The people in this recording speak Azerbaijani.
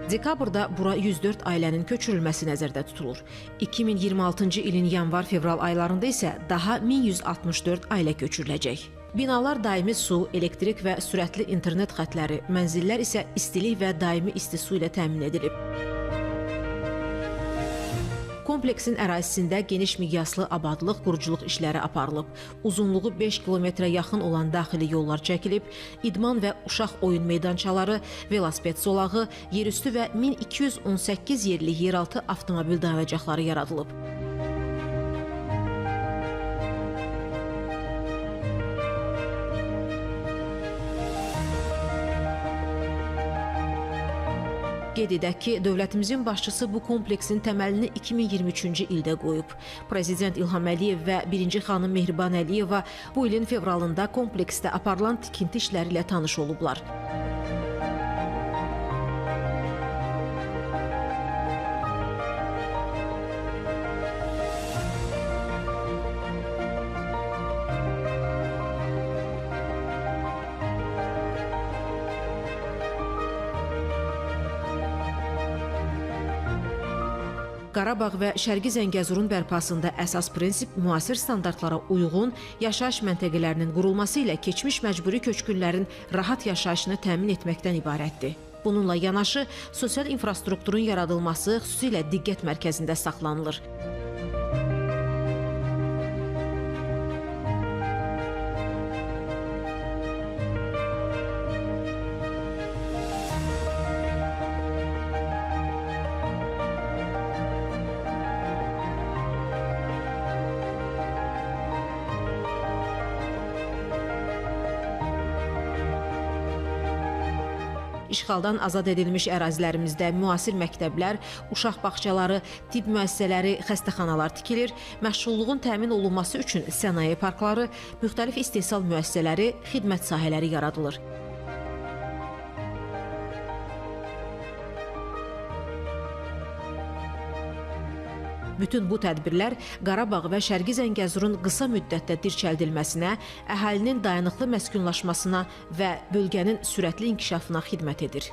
Dekabrda bura 104 ailənin köçürülməsi nəzərdə tutulur. 2026-cı ilin yanvar-fevral aylarında isə daha 1164 ailə köçürüləcək. Binalar daimi su, elektrik və sürətli internet xətləri, mənzillər isə istilik və daimi isti su ilə təmin edilib. Kompleksin ərazisində geniş miqyaslı abadlıq, quruculuq işləri aparılıb. Uzunluğu 5 kilometrə yaxın olan daxili yollar çəkilib, idman və uşaq oyun meydançaları, velosiped zolağı, yerüstü və 1218 yerli yeraltı avtomobil dayanacaqları yaradılıb. Qeyd edək ki, dövlətimizin başçısı bu kompleksin təməlini 2023-cü ildə qoyub. Prezident İlham Əliyev və birinci xanım Mehriban Əliyeva bu ilin fevralında kompleksdə aparılan tikinti işləri ilə tanış olublar. Qarabağ və Şərqi Zəngəzurun bərpasında əsas prinsip müasir standartlara uyğun yaşayış məntəqələrinin qurulması ilə keçmiş məcburi köçkünlərin rahat yaşayışını təmin etməkdən ibarətdir. Bununla yanaşı, sosial infrastrukturun yaradılması xüsusilə diqqət mərkəzində saxlanılır. İşğaldan azad edilmiş ərazilərimizdə müasir məktəblər, uşaq bağçaları, tibb müəssisələri, xəstəxanalar tikilir, məşğulluğun təmin olunması üçün sənaye parkları, müxtəlif istehsal müəssisələri, xidmət sahələri yaradılır. Bütün bu tədbirlər Qarabağ və Şərqi Zəngəzurun qısa müddətdə dirçəldilməsinə, əhalinin dayanıqlı məskunlaşmasına və bölgənin sürətli inkişafına xidmət edir.